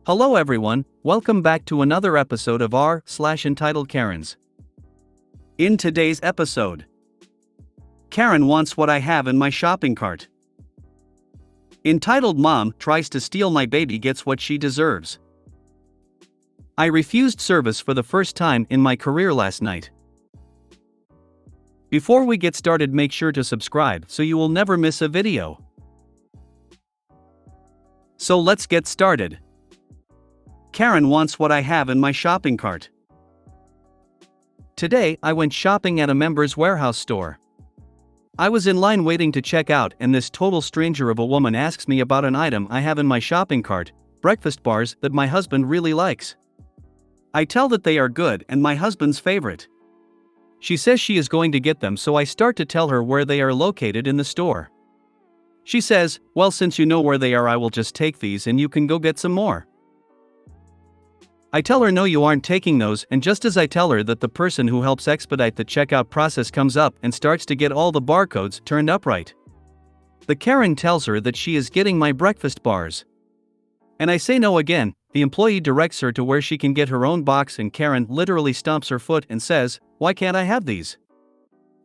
Hello everyone, welcome back to another episode of r/Entitled Karens. In today's episode, Karen wants what I have in my shopping cart. Entitled mom tries to steal my baby gets what she deserves. I refused service for the first time in my career last night. Before we get started, make sure to subscribe so you will never miss a video. So let's get started. Karen wants what I have in my shopping cart. Today, I went shopping at a Members Warehouse store. I was in line waiting to check out, and this total stranger of a woman asks me about an item I have in my shopping cart, breakfast bars that my husband really likes. I tell that they are good and my husband's favorite. She says she is going to get them, so I start to tell her where they are located in the store. She says, "Well, since you know where they are, I will just take these and you can go get some more." I tell her no, you aren't taking those, and just as I tell her that, the person who helps expedite the checkout process comes up and starts to get all the barcodes turned upright. The Karen tells her that she is getting my breakfast bars. And I say no again. The employee directs her to where she can get her own box, and Karen literally stomps her foot and says, "Why can't I have these?"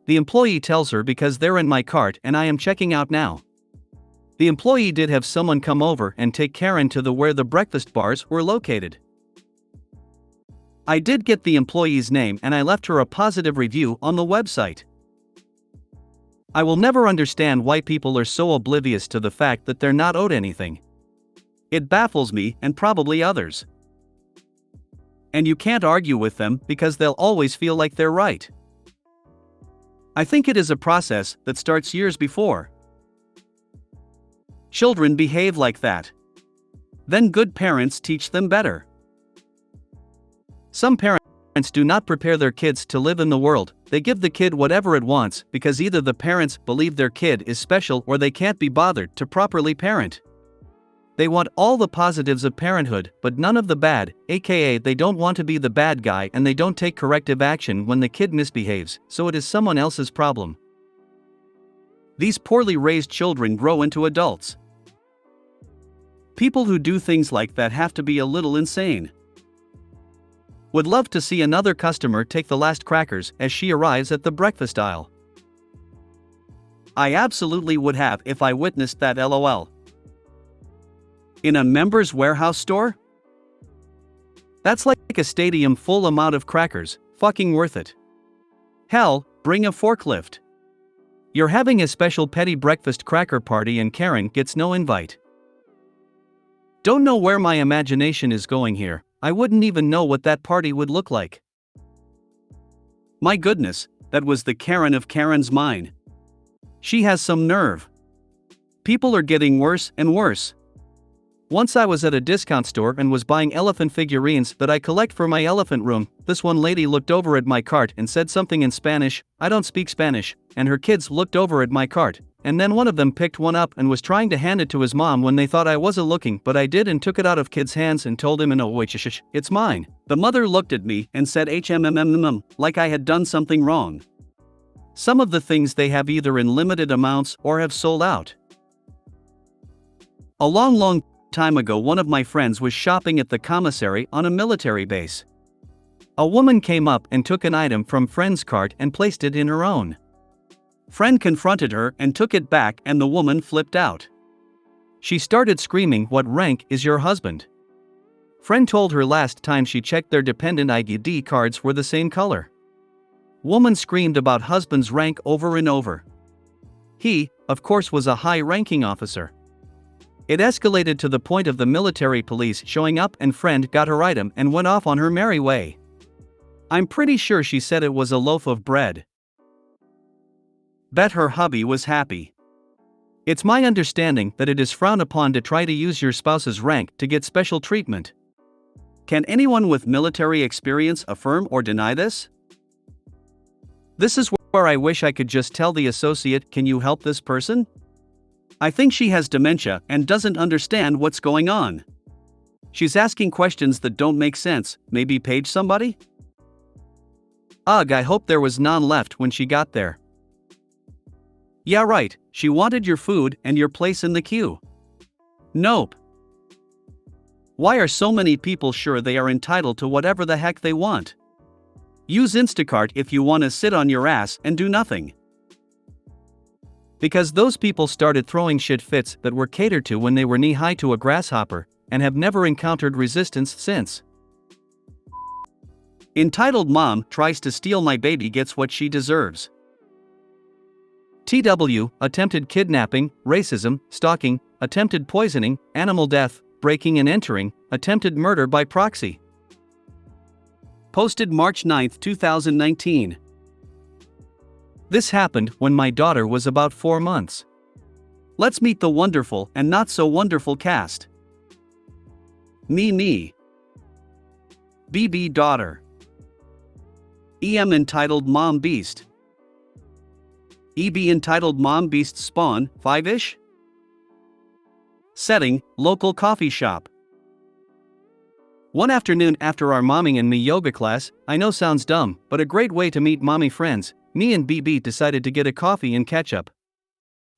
The employee tells her because they're in my cart and I am checking out now. The employee did have someone come over and take Karen to where the breakfast bars were located. I did get the employee's name and I left her a positive review on the website. I will never understand why people are so oblivious to the fact that they're not owed anything. It baffles me and probably others. And you can't argue with them because they'll always feel like they're right. I think it is a process that starts years before. Children behave like that. Then good parents teach them better. Some parents do not prepare their kids to live in the world. They give the kid whatever it wants because either the parents believe their kid is special or they can't be bothered to properly parent. They want all the positives of parenthood, but none of the bad, aka they don't want to be the bad guy, and they don't take corrective action when the kid misbehaves, so it is someone else's problem. These poorly raised children grow into adults. People who do things like that have to be a little insane. Would love to see another customer take the last crackers as she arrives at the breakfast aisle. I absolutely would have if I witnessed that, lol. In a Members Warehouse store? That's like a stadium full amount of crackers, fucking worth it. Hell, bring a forklift. You're having a special petty breakfast cracker party and Karen gets no invite. Don't know where my imagination is going here. I wouldn't even know what that party would look like. My goodness, that was the Karen of Karen's mine. She has some nerve. People are getting worse and worse. Once I was at a discount store and was buying elephant figurines that I collect for my elephant room. This one lady looked over at my cart and said something in Spanish. I don't speak Spanish, and her kids looked over at my cart, and then one of them picked one up and was trying to hand it to his mom when they thought I wasn't looking, but I did and took it out of kid's hands and told him in a way, "It's mine." The mother looked at me and said like I had done something wrong. Some of the things they have either in limited amounts or have sold out. A long time ago, one of my friends was shopping at the commissary on a military base. A woman came up and took an item from friend's cart and placed it in her own. Friend confronted her and took it back, and the woman flipped out. She started screaming, "What rank is your husband?" Friend told her last time she checked their dependent ID cards were the same color. Woman screamed about husband's rank over and over. He, of course, was a high-ranking officer. It escalated to the point of the military police showing up, and friend got her item and went off on her merry way. I'm pretty sure she said it was a loaf of bread. Bet her hubby was happy. It's my understanding that it is frowned upon to try to use your spouse's rank to get special treatment. Can anyone with military experience affirm or deny this? This is where I wish I could just tell the associate, "Can you help this person? I think she has dementia and doesn't understand what's going on. She's asking questions that don't make sense, maybe page somebody?" Ugh, I hope there was none left when she got there. Yeah, right, she wanted your food and your place in the queue. Nope. Why are so many people sure they are entitled to whatever the heck they want? Use Instacart if you want to sit on your ass and do nothing. Because those people started throwing shit fits that were catered to when they were knee-high to a grasshopper, and have never encountered resistance since. Entitled mom tries to steal my baby gets what she deserves. TW, attempted kidnapping, racism, stalking, attempted poisoning, animal death, breaking and entering, attempted murder by proxy. Posted March 9, 2019. This happened when my daughter was about 4 months. Let's meet the wonderful and not so wonderful cast. Me. BB daughter. EM entitled Mom Beast. EB entitled Mom Beast Spawn, 5-ish? Setting, local coffee shop. One afternoon after our momming and me yoga class, I know sounds dumb, but a great way to meet mommy friends, me and BB decided to get a coffee and catch up.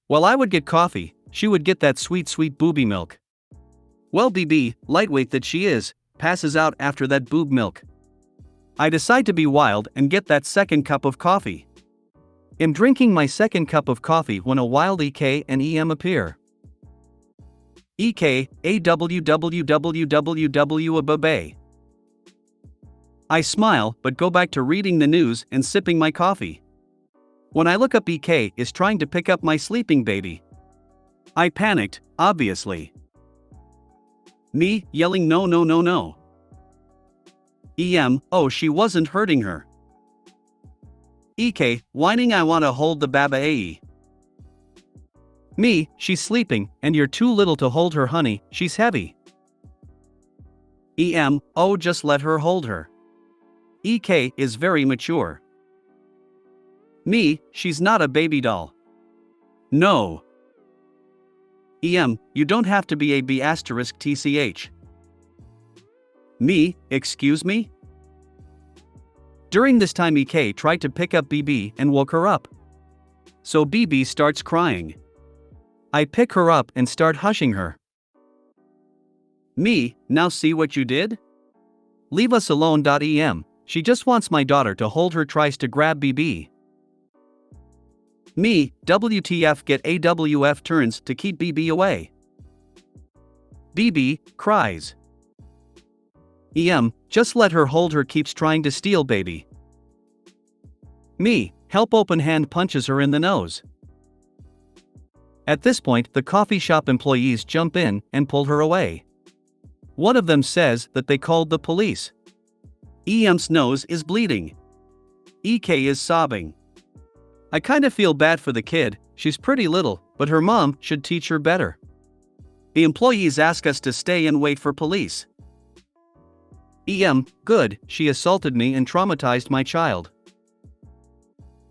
While I would get coffee, she would get that sweet booby milk. Well, BB, lightweight that she is, passes out after that boob milk. I decide to be wild and get that second cup of coffee. Am drinking my second cup of coffee when a wild EK and EM appear. EK, AWWWWW. I smile but go back to reading the news and sipping my coffee. When I look up, EK is trying to pick up my sleeping baby. I panicked, obviously. Me, yelling no. EM, oh, she wasn't hurting her. EK, whining I wanna hold the baba ae. Me, she's sleeping, and you're too little to hold her, honey, she's heavy. EM, oh, just let her hold her. EK is very mature. Me, she's not a baby doll. No. EM, you don't have to be a B** TCH. Me, excuse me? During this time, EK tried to pick up BB and woke her up. So BB starts crying. I pick her up and start hushing her. Me, now see what you did? Leave us alone. EM, she just wants my daughter to hold her, tries to grab BB. Me, WTF, get AWF, turns to keep BB away. BB cries. EM, just let her hold her, keeps trying to steal baby. Me, help, open hand, punches her in the nose. At this point, the coffee shop employees jump in and pull her away. One of them says that they called the police. EM's nose is bleeding. EK is sobbing. I kinda feel bad for the kid, she's pretty little, but her mom should teach her better. The employees ask us to stay and wait for police. EM, good, she assaulted me and traumatized my child.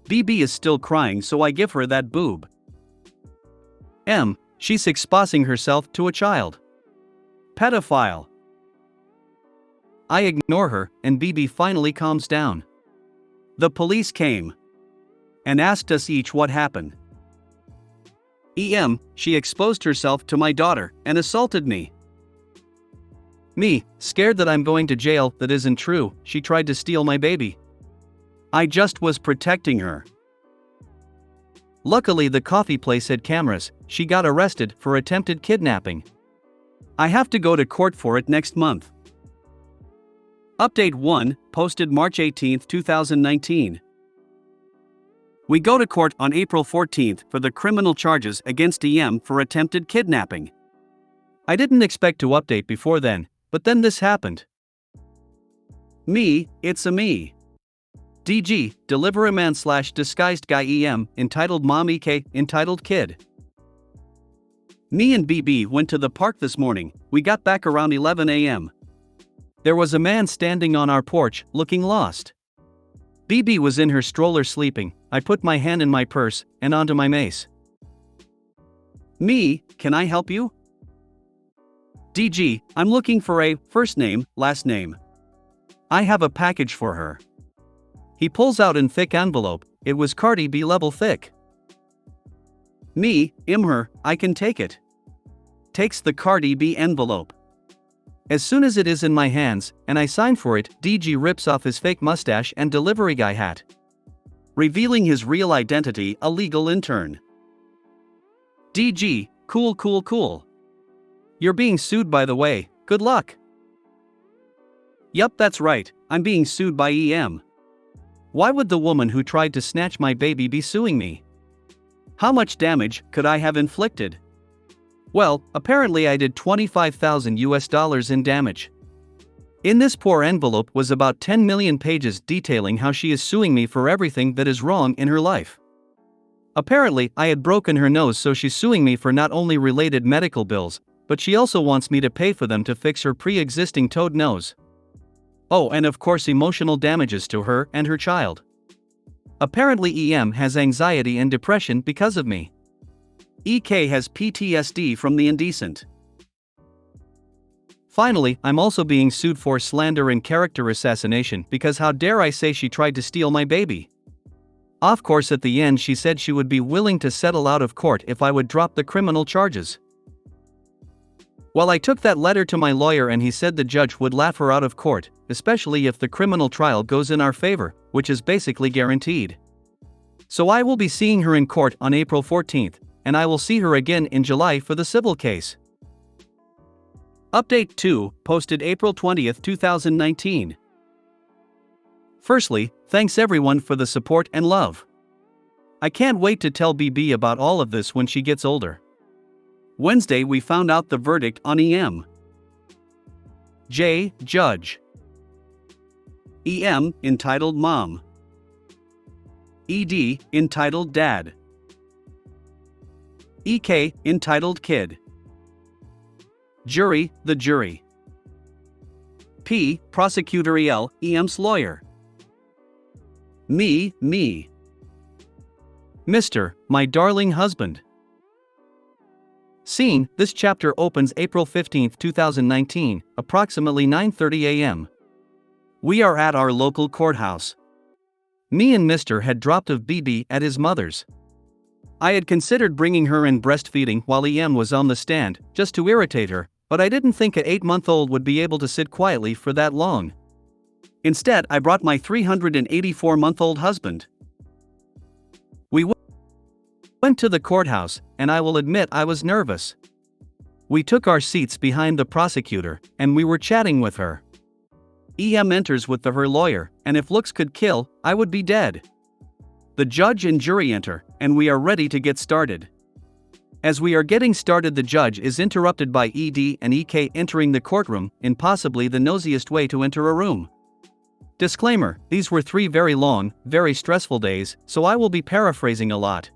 BB is still crying, so I give her that boob. M, she's exposing herself to a child. Pedophile. I ignore her, and BB finally calms down. The police came and asked us each what happened. EM, she exposed herself to my daughter and assaulted me. Me, scared that I'm going to jail. That isn't true, she tried to steal my baby. I just was protecting her. Luckily, the coffee place had cameras. She got arrested for attempted kidnapping. I have to go to court for it next month. Update 1, posted March 18, 2019. We go to court on April 14 for the criminal charges against EM for attempted kidnapping. I didn't expect to update before then, but then this happened. Me, it's a me. DG, deliver a man / disguised guy. EM, entitled Mom. EK, entitled Kid. Me and BB went to the park this morning. We got back around 11 a.m. There was a man standing on our porch, looking lost. BB was in her stroller sleeping. I put my hand in my purse and onto my mace. Me, can I help you? DG, I'm looking for a first name, last name. I have a package for her. He pulls out in thick envelope. It was Cardi B level thick. Me, her, I can take it. Takes the Cardi B envelope. As soon as it is in my hands, and I sign for it, DG rips off his fake mustache and delivery guy hat, revealing his real identity, a legal intern. DG, cool. You're being sued, by the way, good luck. Yup, that's right, I'm being sued by EM. Why would the woman who tried to snatch my baby be suing me? How much damage could I have inflicted? Well, apparently I did $25,000 in damage. In this poor envelope was about 10 million pages detailing how she is suing me for everything that is wrong in her life. Apparently, I had broken her nose, so she's suing me for not only related medical bills, but she also wants me to pay for them to fix her pre-existing toed nose. Oh, and of course emotional damages to her and her child. Apparently EM has anxiety and depression because of me. EK has PTSD from the indecent. Finally, I'm also being sued for slander and character assassination because how dare I say she tried to steal my baby. Of course, at the end she said she would be willing to settle out of court if I would drop the criminal charges. Well, I took that letter to my lawyer and he said the judge would laugh her out of court, especially if the criminal trial goes in our favor, which is basically guaranteed. So I will be seeing her in court on April 14th, and I will see her again in July for the civil case. Update 2, posted April 20th, 2019. Firstly, thanks everyone for the support and love. I can't wait to tell BB about all of this when she gets older. Wednesday we found out the verdict on EM. J. Judge. EM, entitled Mom. ED, entitled Dad. EK, entitled Kid. Jury, the jury. P, Prosecutor EL, EM's lawyer. Me. Mr., my darling husband. Scene, this chapter opens April 15, 2019, approximately 9:30 a.m. We are at our local courthouse. Me and Mr. had dropped off BB at his mother's. I had considered bringing her in breastfeeding while EM was on the stand, just to irritate her, but I didn't think an 8-month-old would be able to sit quietly for that long. Instead, I brought my 384-month-old husband. We went to the courthouse, and I will admit I was nervous. We took our seats behind the prosecutor, and we were chatting with her. EM enters with her lawyer, and if looks could kill, I would be dead. The judge and jury enter, and we are ready to get started. As we are getting started, the judge is interrupted by ED and EK entering the courtroom in possibly the nosiest way to enter a room. Disclaimer, these were 3 very long, very stressful days, so I will be paraphrasing a lot.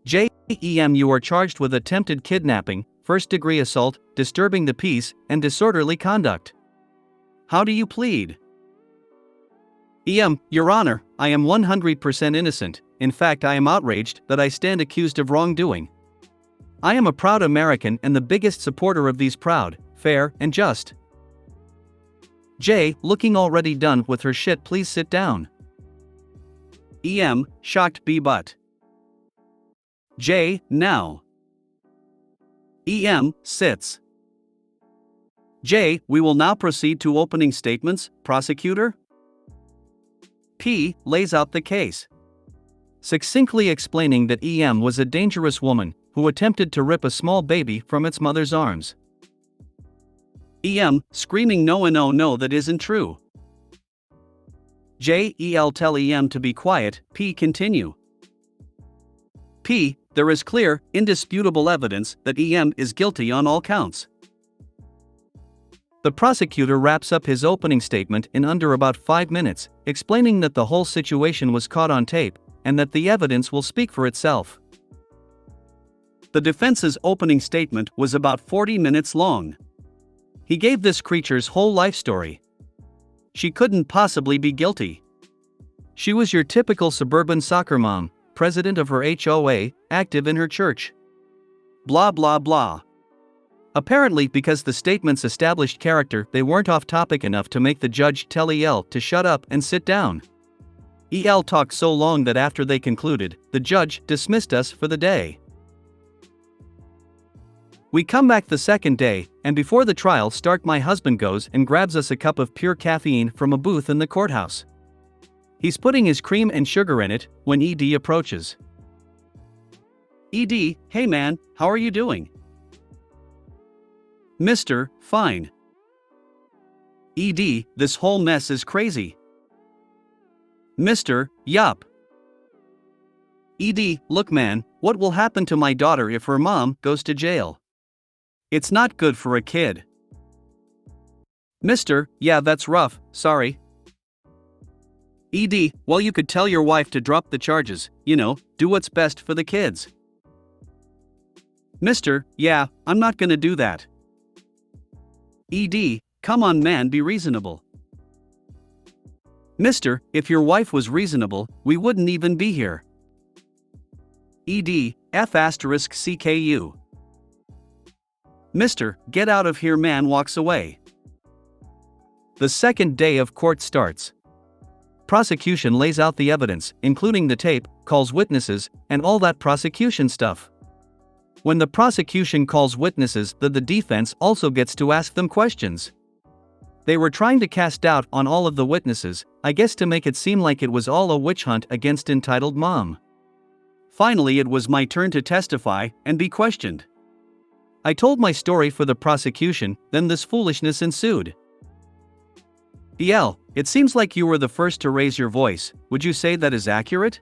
JEM, you are charged with attempted kidnapping, first-degree assault, disturbing the peace, and disorderly conduct. How do you plead? EM, Your Honor, I am 100% innocent. In fact, I am outraged that I stand accused of wrongdoing. I am a proud American and the biggest supporter of these proud, fair, and just. J, looking already done with her shit, please sit down. EM, shocked B but. J, now. EM, sits. J, we will now proceed to opening statements, prosecutor. P, lays out the case, succinctly explaining that EM was a dangerous woman who attempted to rip a small baby from its mother's arms. EM, screaming no and oh no, that isn't true. JEL, tell EM to be quiet. P, continue. P, there is clear, indisputable evidence that EM is guilty on all counts. The prosecutor wraps up his opening statement in under about 5 minutes, explaining that the whole situation was caught on tape, and that the evidence will speak for itself. The defense's opening statement was about 40 minutes long. He gave this creature's whole life story. She couldn't possibly be guilty. She was your typical suburban soccer mom, president of her HOA, active in her church. Blah blah blah. Apparently, because the statements established character, they weren't off topic enough to make the judge tell EL to shut up and sit down. EL talked so long that after they concluded, the judge dismissed us for the day. We come back the second day, and before the trial starts, my husband goes and grabs us a cup of pure caffeine from a booth in the courthouse. He's putting his cream and sugar in it when ED approaches. ED, hey man, how are you doing? Mr., fine. ED, this whole mess is crazy. Mr., yup. ED, look man, what will happen to my daughter if her mom goes to jail? It's not good for a kid. Mr., yeah, that's rough, sorry. ED, well, you could tell your wife to drop the charges, do what's best for the kids. Mr., yeah, I'm not gonna do that. ED, come on man, be reasonable. Mr., if your wife was reasonable, we wouldn't even be here. ED, F***CKU. Mr., get out of here man walks away. The second day of court starts. Prosecution lays out the evidence, including the tape, calls witnesses, and all that prosecution stuff. When the prosecution calls witnesses, the defense also gets to ask them questions. They were trying to cast doubt on all of the witnesses, I guess to make it seem like it was all a witch hunt against entitled mom. Finally, it was my turn to testify and be questioned. I told my story for the prosecution, then this foolishness ensued. EL, it seems like you were the first to raise your voice, would you say that is accurate?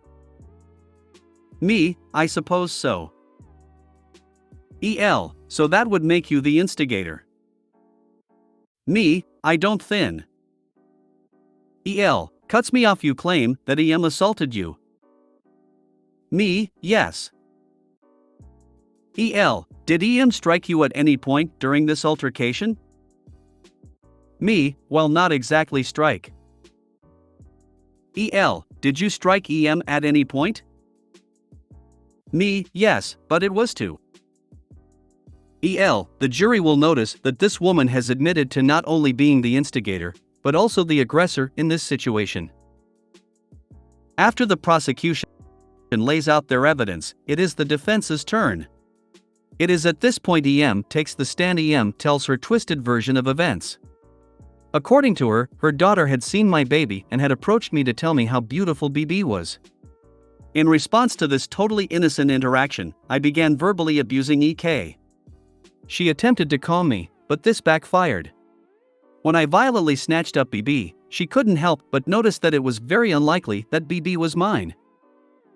Me, I suppose so. EL, so that would make you the instigator. Me, I don't thin. EL, cuts me off, you claim that EM assaulted you. Me, yes. EL, did EM strike you at any point during this altercation? Me, well, not exactly strike. EL, did you strike EM at any point? Me, yes, but it was to. EL, the jury will notice that this woman has admitted to not only being the instigator, but also the aggressor in this situation. After the prosecution lays out their evidence, it is the defense's turn. It is at this point EM takes the stand. EM tells her twisted version of events. According to her, her daughter had seen my baby and had approached me to tell me how beautiful BB was. In response to this totally innocent interaction, I began verbally abusing EK. She attempted to calm me, but this backfired. When I violently snatched up BB, she couldn't help but notice that it was very unlikely that BB was mine.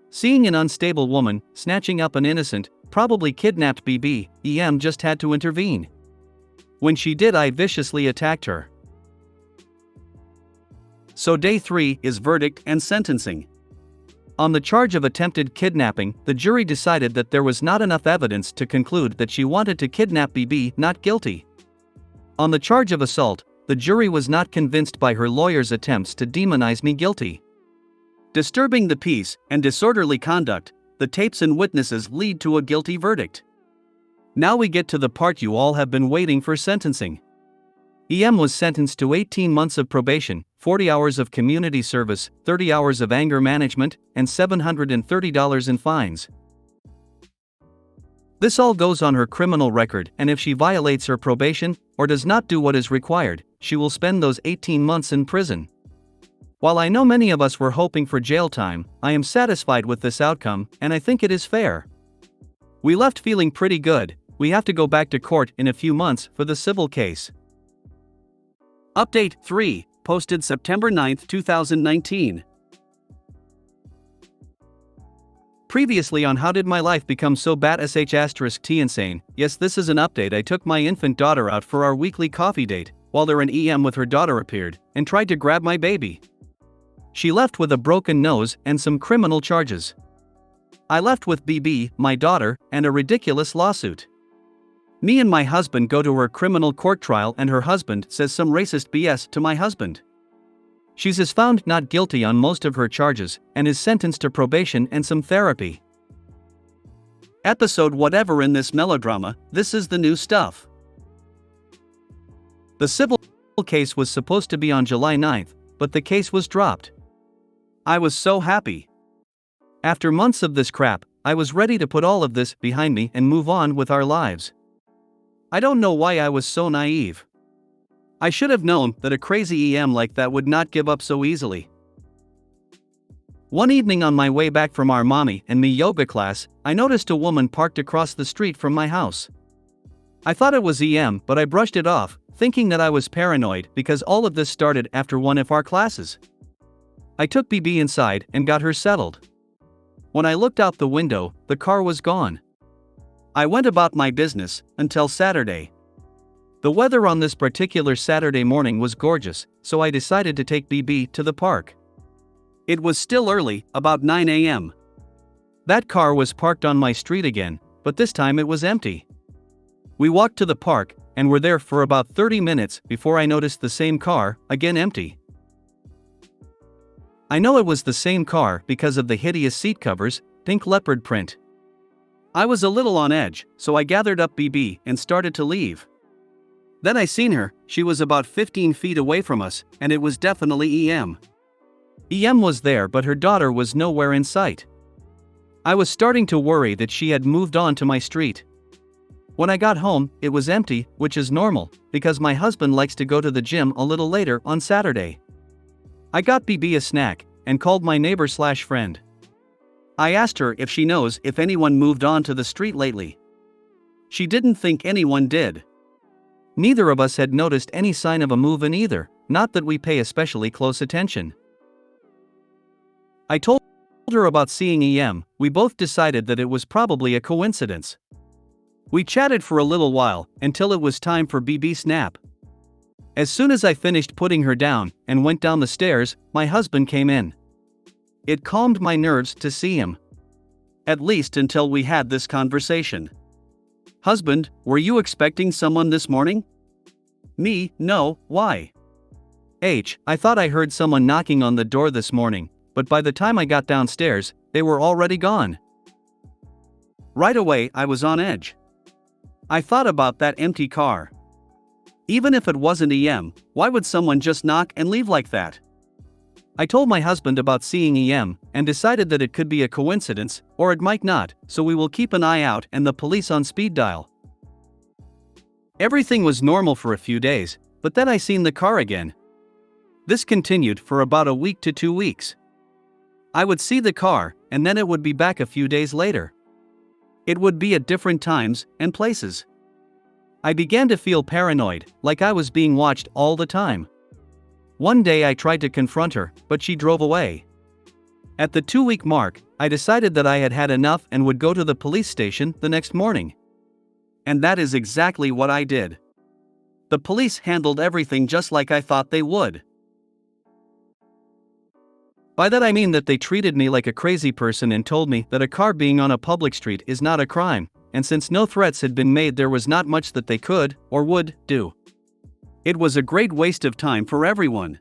Seeing an unstable woman snatching up an innocent, probably kidnapped BB, EM just had to intervene. When she did, I viciously attacked her. So day 3 is verdict and sentencing. On the charge of attempted kidnapping, the jury decided that there was not enough evidence to conclude that she wanted to kidnap BB, not guilty. On the charge of assault, the jury was not convinced by her lawyer's attempts to demonize me guilty. Disturbing the peace and disorderly conduct, the tapes and witnesses lead to a guilty verdict. Now we get to the part you all have been waiting for: sentencing. EM was sentenced to 18 months of probation, 40 hours of community service, 30 hours of anger management, and $730 in fines. This all goes on her criminal record, and if she violates her probation, or does not do what is required, she will spend those 18 months in prison. While I know many of us were hoping for jail time, I am satisfied with this outcome, and I think it is fair. We left feeling pretty good. We have to go back to court in a few months for the civil case. Update 3, posted September 9, 2019. Previously on How Did My Life Become So Bad *T Insane. Yes, this is an update. I took my infant daughter out for our weekly coffee date, while there an EM with her daughter appeared, and tried to grab my baby. She left with a broken nose and some criminal charges. I left with BB, my daughter, and a ridiculous lawsuit. Me and my husband go to her criminal court trial, and her husband says some racist BS to my husband. She's found not guilty on most of her charges, and is sentenced to probation and some therapy. Episode whatever in this melodrama, this is the new stuff. The civil case was supposed to be on July 9th, but the case was dropped. I was so happy. After months of this crap, I was ready to put all of this behind me and move on with our lives. I don't know why I was so naive. I should have known that a crazy EM like that would not give up so easily. One evening on my way back from our mommy and me yoga class, I noticed a woman parked across the street from my house. I thought it was EM, but I brushed it off, thinking that I was paranoid because all of this started after one of our classes. I took BB inside and got her settled. When I looked out the window, the car was gone. I went about my business until Saturday. The weather on this particular Saturday morning was gorgeous, so I decided to take BB to the park. It was still early, about 9 a.m. That car was parked on my street again, but this time it was empty. We walked to the park and were there for about 30 minutes before I noticed the same car, again empty. I know it was the same car because of the hideous seat covers, pink leopard print. I was a little on edge, so I gathered up BB and started to leave. Then I seen her. She was about 15 feet away from us, and it was definitely EM. EM was there, but her daughter was nowhere in sight. I was starting to worry that she had moved on to my street. When I got home, it was empty, which is normal, because my husband likes to go to the gym a little later on Saturday. I got BB a snack and called my neighbor/friend. I asked her if she knows if anyone moved on to the street lately. She didn't think anyone did. Neither of us had noticed any sign of a move-in either, not that we pay especially close attention. I told her about seeing EM. We both decided that it was probably a coincidence. We chatted for a little while, until it was time for BB's nap. As soon as I finished putting her down and went down the stairs, my husband came in. It calmed my nerves to see him. At least until we had this conversation. "Husband, were you expecting someone this morning?" Me, "No, why?" I thought I heard someone knocking on the door this morning, but by the time I got downstairs, they were already gone. Right away, I was on edge. I thought about that empty car. Even if it wasn't EM, why would someone just knock and leave like that? I told my husband about seeing EM and decided that it could be a coincidence, or it might not, so we will keep an eye out and the police on speed dial. Everything was normal for a few days, but then I seen the car again. This continued for about a week to 2 weeks. I would see the car, and then it would be back a few days later. It would be at different times and places. I began to feel paranoid, like I was being watched all the time. One day I tried to confront her, but she drove away. At the 2-week mark, I decided that I had had enough and would go to the police station the next morning. And that is exactly what I did. The police handled everything just like I thought they would. By that I mean that they treated me like a crazy person and told me that a car being on a public street is not a crime, and since no threats had been made, there was not much that they could, or would, do. It was a great waste of time for everyone.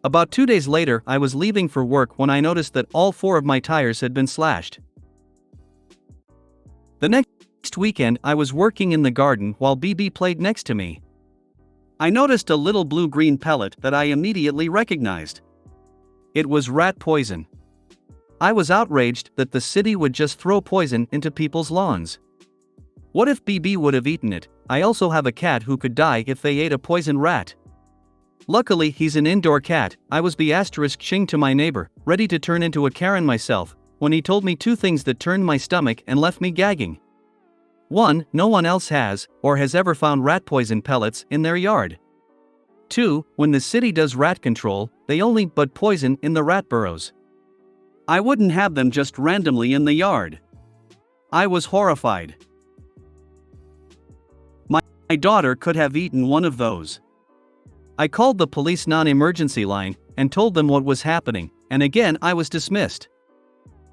About 2 days later, I was leaving for work when I noticed that all 4 of my tires had been slashed. The next weekend, I was working in the garden while BB played next to me. I noticed a little blue-green pellet that I immediately recognized. It was rat poison. I was outraged that the city would just throw poison into people's lawns. What if BB would have eaten it? I also have a cat who could die if they ate a poison rat. Luckily, he's an indoor cat. I was ***ing to my neighbor, ready to turn into a Karen myself, when he told me 2 things that turned my stomach and left me gagging. 1. No one else has, or has ever found rat poison pellets in their yard. 2. When the city does rat control, they only put poison in the rat burrows. I wouldn't have them just randomly in the yard. I was horrified. My daughter could have eaten one of those. I called the police non-emergency line and told them what was happening, and again I was dismissed.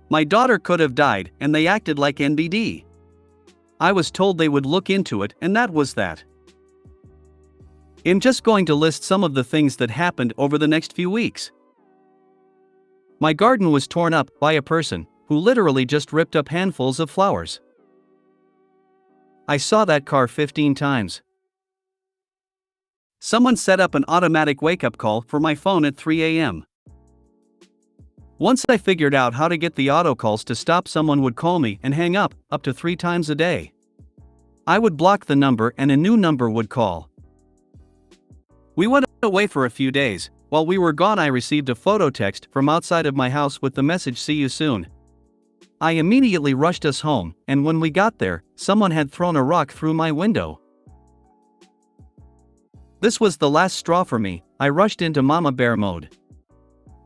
My daughter could have died, and they acted like NBD. I was told they would look into it, and that was that. I'm just going to list some of the things that happened over the next few weeks. My garden was torn up by a person who literally just ripped up handfuls of flowers. I saw that car 15 times. Someone set up an automatic wake-up call for my phone at 3 a.m. Once I figured out how to get the auto calls to stop, someone would call me and hang up to 3 times a day. I would block the number and a new number would call. We went away for a few days. While we were gone, I received a photo text from outside of my house with the message, "See you soon." I immediately rushed us home, and when we got there, someone had thrown a rock through my window. This was the last straw for me. I rushed into mama bear mode.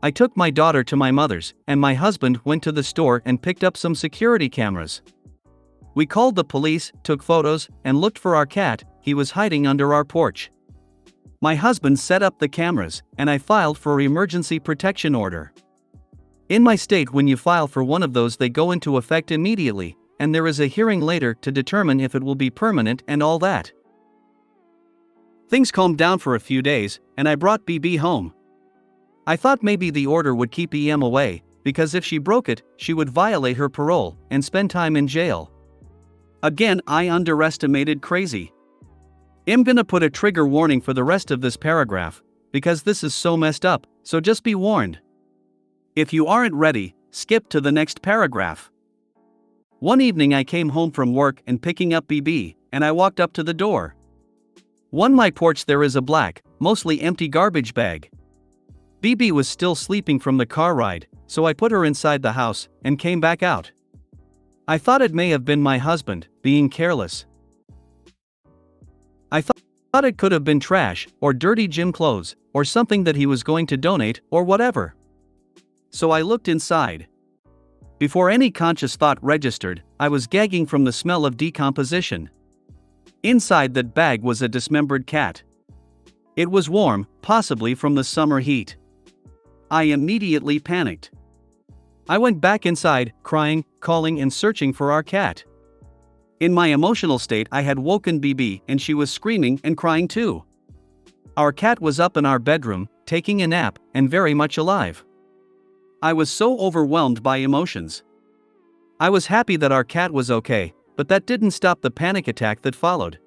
I took my daughter to my mother's, and my husband went to the store and picked up some security cameras. We called the police, took photos, and looked for our cat. He was hiding under our porch. My husband set up the cameras, and I filed for an emergency protection order. In my state, when you file for one of those, they go into effect immediately, and there is a hearing later to determine if it will be permanent and all that. Things calmed down for a few days, and I brought BB home. I thought maybe the order would keep EM away, because if she broke it, she would violate her parole and spend time in jail. Again, I underestimated crazy. I'm gonna put a trigger warning for the rest of this paragraph, because this is so messed up, so just be warned. If you aren't ready, skip to the next paragraph. One evening I came home from work and picking up BB, and I walked up to the door. On my porch there is a black, mostly empty garbage bag. BB was still sleeping from the car ride, so I put her inside the house and came back out. I thought it may have been my husband, being careless. I thought it could have been trash, or dirty gym clothes, or something that he was going to donate, or whatever. So I looked inside. Before any conscious thought registered, I was gagging from the smell of decomposition. Inside that bag was a dismembered cat. It was warm, possibly from the summer heat. I immediately panicked. I went back inside, crying, calling and searching for our cat. In my emotional state, I had woken BB and she was screaming and crying too. Our cat was up in our bedroom, taking a nap, and very much alive. I was so overwhelmed by emotions. I was happy that our cat was okay, but that didn't stop the panic attack that followed.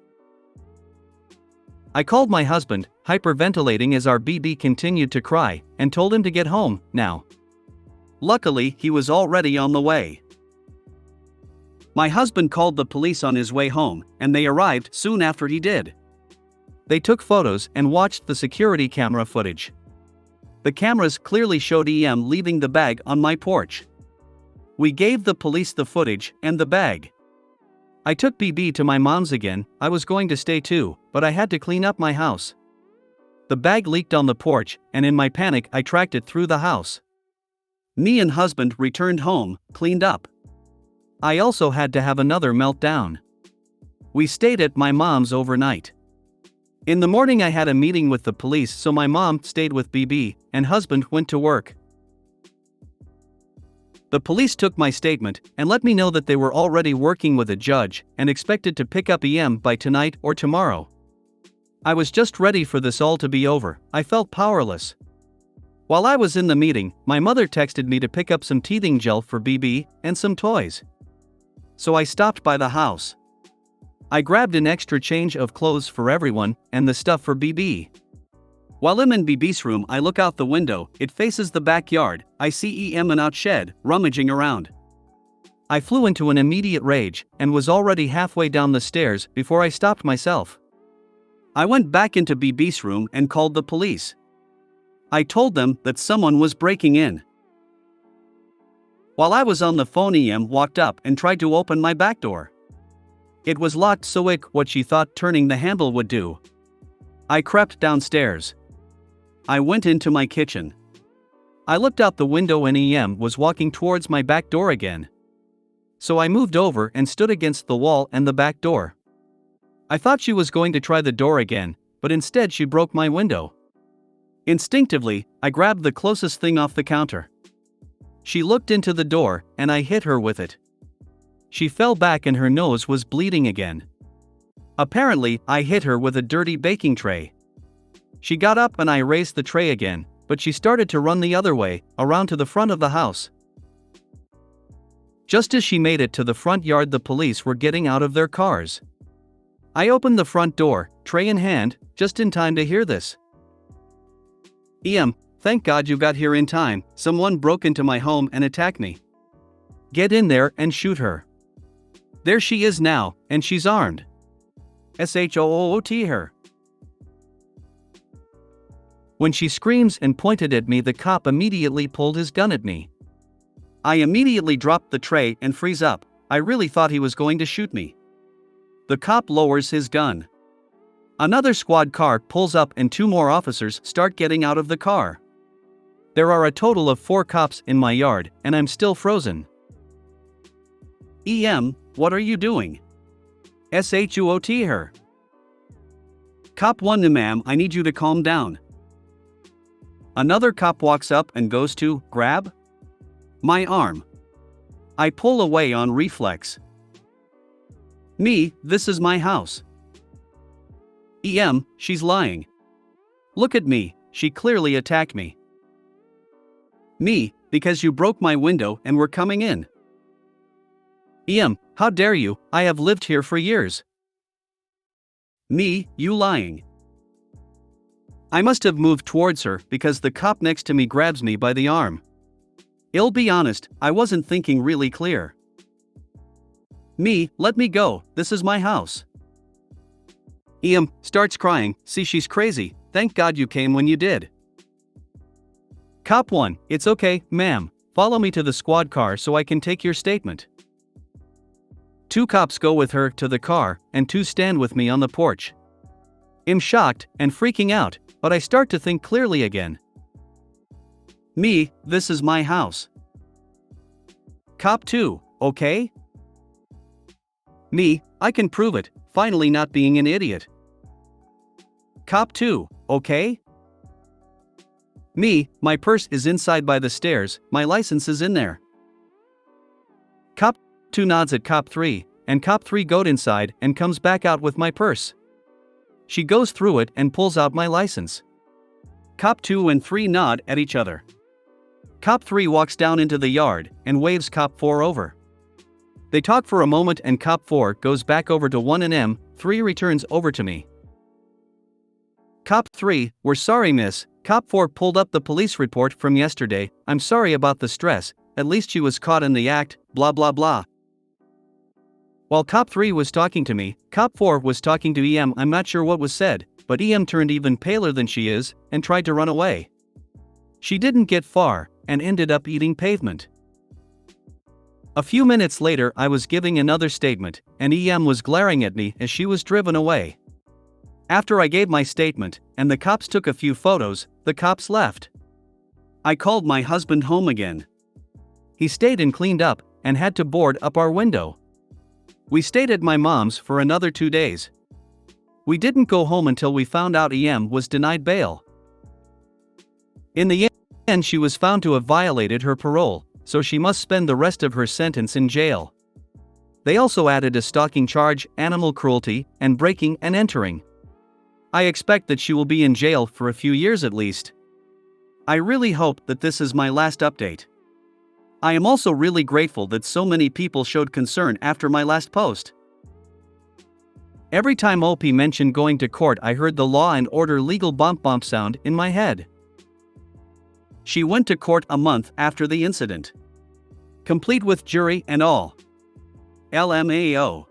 I called my husband, hyperventilating as our BB continued to cry, and told him to get home, now. Luckily, he was already on the way. My husband called the police on his way home, and they arrived soon after he did. They took photos and watched the security camera footage. The cameras clearly showed EM leaving the bag on my porch. We gave the police the footage and the bag. I took BB to my mom's again. I was going to stay too, but I had to clean up my house. The bag leaked on the porch, and in my panic I tracked it through the house. Me and husband returned home, cleaned up. I also had to have another meltdown. We stayed at my mom's overnight. In the morning I had a meeting with the police, so my mom stayed with BB, and husband went to work. The police took my statement and let me know that they were already working with a judge and expected to pick up EM by tonight or tomorrow. I was just ready for this all to be over. I felt powerless. While I was in the meeting, my mother texted me to pick up some teething gel for BB and some toys. So I stopped by the house. I grabbed an extra change of clothes for everyone and the stuff for BB. While I'm in BB's room, I look out the window. It faces the backyard. I see EM in outshed, rummaging around. I flew into an immediate rage and was already halfway down the stairs before I stopped myself. I went back into BB's room and called the police. I told them that someone was breaking in. While I was on the phone, EM walked up and tried to open my back door. It was locked, so what she thought turning the handle would do. I crept downstairs. I went into my kitchen. I looked out the window and EM was walking towards my back door again. So I moved over and stood against the wall and the back door. I thought she was going to try the door again, but instead she broke my window. Instinctively, I grabbed the closest thing off the counter. She looked into the door, and I hit her with it. She fell back and her nose was bleeding again. Apparently, I hit her with a dirty baking tray. She got up and I raised the tray again, but she started to run the other way, around to the front of the house. Just as she made it to the front yard, the police were getting out of their cars. I opened the front door, tray in hand, just in time to hear this. "EM, thank God you got here in time. Someone broke into my home and attacked me. Get in there and shoot her. There she is now, and she's armed." SHOOT her. When she screams and pointed at me, the cop immediately pulled his gun at me. I immediately dropped the tray and freeze up. I really thought he was going to shoot me. The cop lowers his gun. Another squad car pulls up and 2 more officers start getting out of the car. There are a total of 4 cops in my yard, and I'm still frozen. EM, what are you doing? SHOOT her. Cop 1, no ma'am, I need you to calm down. Another cop walks up and goes to grab my arm. I pull away on reflex. Me, this is my house. EM, she's lying. Look at me, she clearly attacked me. Me, because you broke my window and were coming in. EM, how dare you, I have lived here for years. Me, you lying. I must have moved towards her because the cop next to me grabs me by the arm. I'll be honest, I wasn't thinking really clear. Me, let me go, this is my house. EM starts crying, see she's crazy, thank God you came when you did. Cop 1, it's okay, ma'am, follow me to the squad car so I can take your statement. 2 cops go with her to the car, and 2 stand with me on the porch. I'm shocked and freaking out, but I start to think clearly again. Me, this is my house. Cop 2, okay? Me, I can prove it, finally not being an idiot. Cop 2, okay? Me, my purse is inside by the stairs, my license is in there. Cop 2 nods at Cop 3, and Cop 3 goes inside and comes back out with my purse. She goes through it and pulls out my license. Cop 2 and 3 nod at each other. Cop 3 walks down into the yard and waves Cop 4 over. They talk for a moment and Cop 4 goes back over to 1 and M3 returns over to me. Cop 3, we're sorry miss, Cop 4 pulled up the police report from yesterday, I'm sorry about the stress, at least she was caught in the act, blah blah blah. While Cop 3 was talking to me, Cop 4 was talking to EM, I'm not sure what was said, but EM turned even paler than she is, and tried to run away. She didn't get far, and ended up eating pavement. A few minutes later I was giving another statement, and EM was glaring at me as she was driven away. After I gave my statement, and the cops took a few photos, the cops left. I called my husband home again. He stayed and cleaned up, and had to board up our window. We stayed at my mom's for another 2 days. We didn't go home until we found out EM was denied bail. In the end, she was found to have violated her parole, so she must spend the rest of her sentence in jail. They also added a stalking charge, animal cruelty, and breaking and entering. I expect that she will be in jail for a few years at least. I really hope that this is my last update. I am also really grateful that so many people showed concern after my last post. Every time OP mentioned going to court, I heard the Law and Order legal bump bump sound in my head. She went to court a month after the incident. Complete with jury and all. LMAO.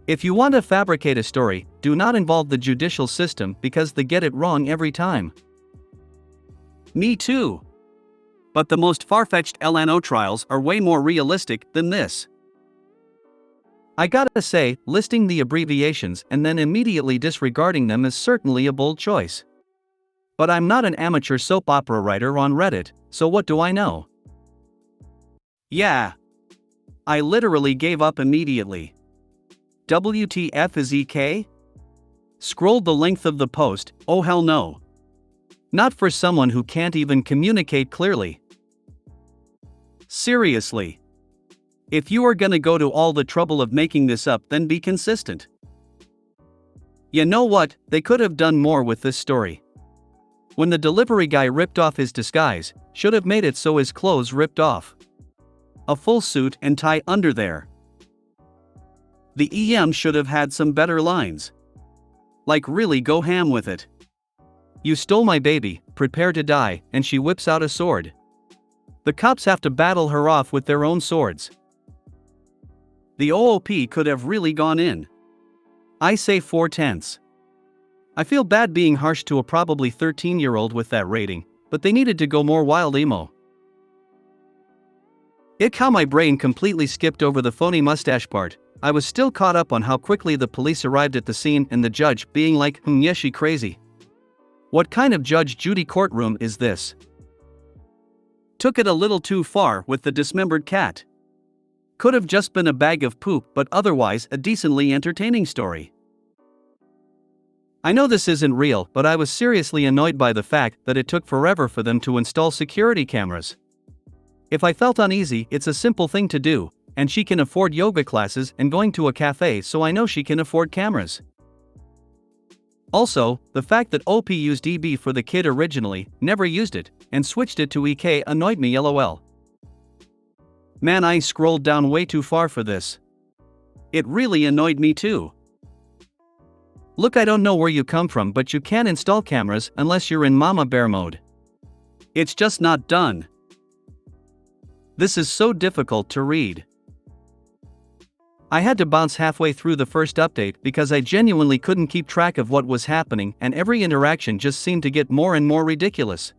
If you want to fabricate a story, do not involve the judicial system because they get it wrong every time. Me too. But the most far-fetched LNO trials are way more realistic than this. I gotta say, listing the abbreviations and then immediately disregarding them is certainly a bold choice. But I'm not an amateur soap opera writer on Reddit, so what do I know? Yeah. I literally gave up immediately. WTF is EK? Scrolled the length of the post, oh hell no. Not for someone who can't even communicate clearly. Seriously. If you are gonna go to all the trouble of making this up, then be consistent. You know what, they could have done more with this story. When the delivery guy ripped off his disguise, should have made it so his clothes ripped off. A full suit and tie under there. The EM should have had some better lines. Like really go ham with it. You stole my baby, prepare to die, and she whips out a sword. The cops have to battle her off with their own swords. The OOP could have really gone in. I say 4/10. I feel bad being harsh to a probably 13-year-old with that rating, but they needed to go more wild emo. Ick how my brain completely skipped over the phony mustache part. I was still caught up on how quickly the police arrived at the scene and the judge being like, yeah, she crazy. What kind of Judge Judy courtroom is this? Took it a little too far with the dismembered cat. Could have just been a bag of poop, but otherwise a decently entertaining story. I know this isn't real, but I was seriously annoyed by the fact that it took forever for them to install security cameras. If I felt uneasy, it's a simple thing to do, and she can afford yoga classes and going to a cafe, so I know she can afford cameras. Also, the fact that OP used EB for the kid originally, never used it, and switched it to EK annoyed me lol. Man, I scrolled down way too far for this. It really annoyed me too. Look, I don't know where you come from, but you can't install cameras unless you're in Mama Bear mode. It's just not done. This is so difficult to read. I had to bounce halfway through the first update because I genuinely couldn't keep track of what was happening, and every interaction just seemed to get more and more ridiculous.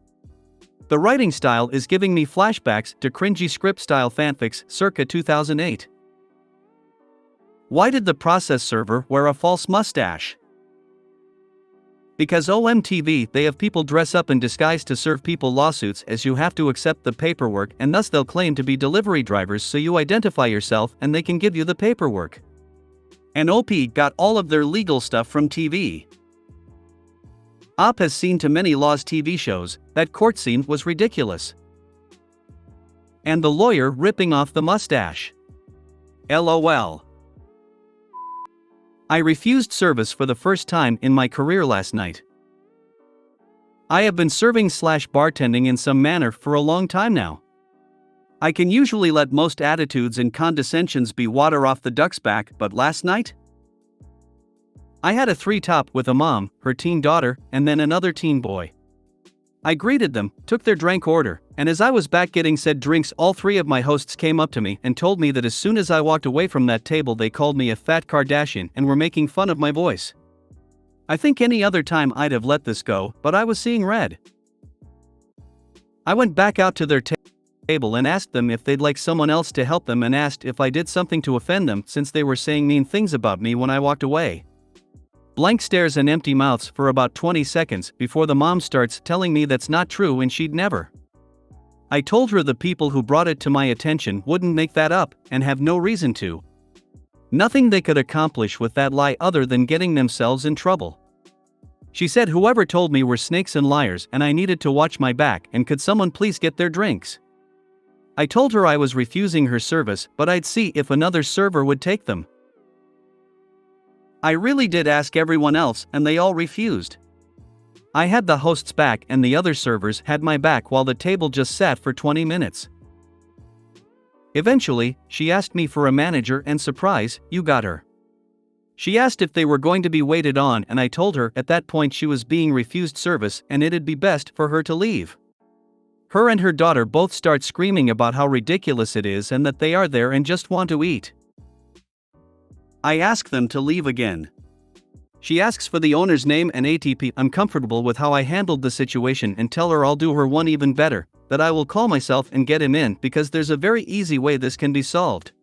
The writing style is giving me flashbacks to cringy script-style fanfics circa 2008. Why did the process server wear a false mustache? Because OMTV, they have people dress up in disguise to serve people lawsuits, as you have to accept the paperwork, and thus they'll claim to be delivery drivers so you identify yourself and they can give you the paperwork. And OP got all of their legal stuff from TV. OP has seen too many Laws TV shows. That court scene was ridiculous. And the lawyer ripping off the mustache. LOL. I refused service for the first time in my career last night. I have been serving/bartending in some manner for a long time now. I can usually let most attitudes and condescensions be water off the duck's back, but last night? I had a 3-top with a mom, her teen daughter, and then another teen boy. I greeted them, took their drink order, and as I was back getting said drinks, all 3 of my hosts came up to me and told me that as soon as I walked away from that table they called me a fat Kardashian and were making fun of my voice. I think any other time I'd have let this go, but I was seeing red. I went back out to their table and asked them if they'd like someone else to help them, and asked if I did something to offend them since they were saying mean things about me when I walked away. Blank stares and empty mouths for about 20 seconds before the mom starts telling me that's not true and she'd never. I told her the people who brought it to my attention wouldn't make that up and have no reason to. Nothing they could accomplish with that lie other than getting themselves in trouble. She said whoever told me were snakes and liars and I needed to watch my back, and could someone please get their drinks. I told her I was refusing her service, but I'd see if another server would take them. I really did ask everyone else and they all refused. I had the host's back and the other servers had my back while the table just sat for 20 minutes. Eventually, she asked me for a manager and surprise, you got her. She asked if they were going to be waited on, and I told her at that point she was being refused service and it'd be best for her to leave. Her and her daughter both start screaming about how ridiculous it is and that they are there and just want to eat. I ask them to leave again. She asks for the owner's name and ATP. I'm comfortable with how I handled the situation and tell her I'll do her one even better, that I will call myself and get him in because there's a very easy way this can be solved.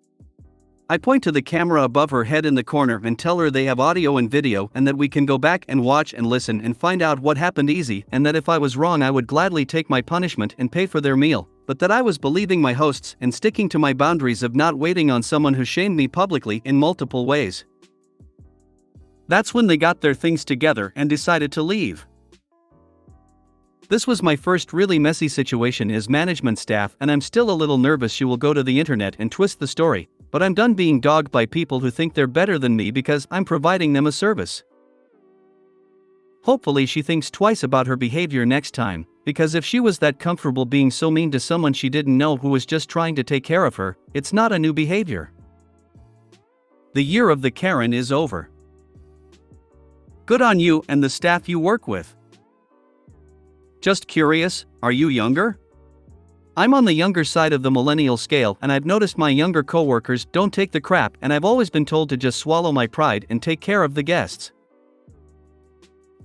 I point to the camera above her head in the corner and tell her they have audio and video and that we can go back and watch and listen and find out what happened easy, and that if I was wrong I would gladly take my punishment and pay for their meal, but that I was believing my hosts and sticking to my boundaries of not waiting on someone who shamed me publicly in multiple ways. That's when they got their things together and decided to leave. This was my first really messy situation as management staff, and I'm still a little nervous she will go to the internet and twist the story, but I'm done being dogged by people who think they're better than me because I'm providing them a service. Hopefully she thinks twice about her behavior next time, because if she was that comfortable being so mean to someone she didn't know who was just trying to take care of her, it's not a new behavior. The year of the Karen is over. Good on you and the staff you work with. Just curious, are you younger? I'm on the younger side of the millennial scale, and I've noticed my younger coworkers don't take the crap, and I've always been told to just swallow my pride and take care of the guests.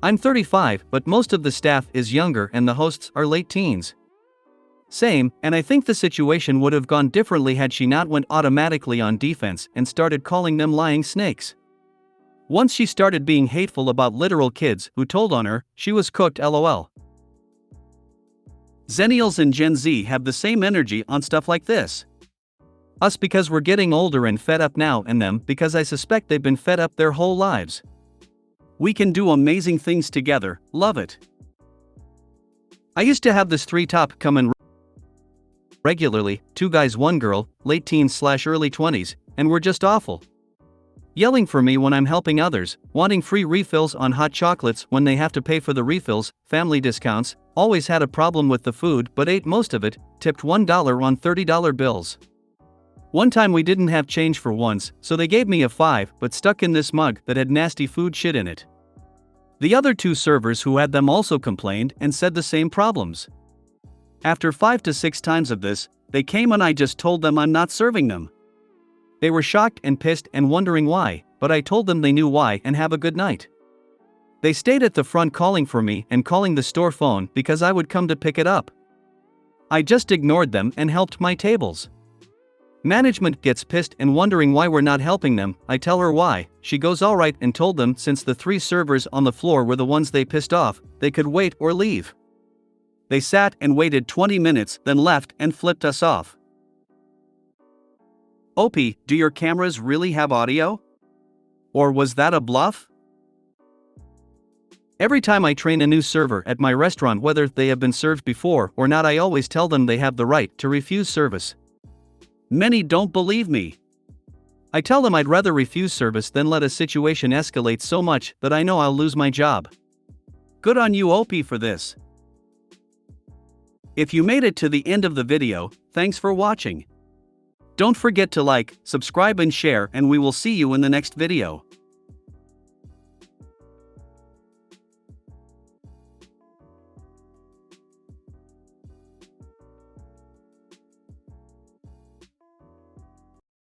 I'm 35, but most of the staff is younger and the hosts are late teens. Same, and I think the situation would have gone differently had she not went automatically on defense and started calling them lying snakes. Once she started being hateful about literal kids who told on her, she was cooked, lol. Zennials and Gen Z have the same energy on stuff like this. Us because we're getting older and fed up now, and them because I suspect they've been fed up their whole lives. We can do amazing things together, love it. I used to have this 3-top come in regularly, 2 guys 1 girl, late teens/early 20s, and we're just awful. Yelling for me when I'm helping others, wanting free refills on hot chocolates when they have to pay for the refills, family discounts, always had a problem with the food but ate most of it, tipped $1 on $30 bills. One time we didn't have change for once, so they gave me a 5 but stuck in this mug that had nasty food shit in it. The other 2 servers who had them also complained and said the same problems. After 5 to 6 times of this, they came and I just told them I'm not serving them. They were shocked and pissed and wondering why, but I told them they knew why and have a good night. They stayed at the front calling for me and calling the store phone because I would come to pick it up. I just ignored them and helped my tables. Management gets pissed and wondering why we're not helping them. I tell her why. She goes alright and told them since the 3 servers on the floor were the ones they pissed off, they could wait or leave. They sat and waited 20 minutes, then left and flipped us off. OP, do your cameras really have audio? Or was that a bluff? Every time I train a new server at my restaurant, whether they have been served before or not, I always tell them they have the right to refuse service. Many don't believe me. I tell them I'd rather refuse service than let a situation escalate so much that I know I'll lose my job. Good on you, OP, for this. If you made it to the end of the video, thanks for watching. Don't forget to like, subscribe and share, and we will see you in the next video.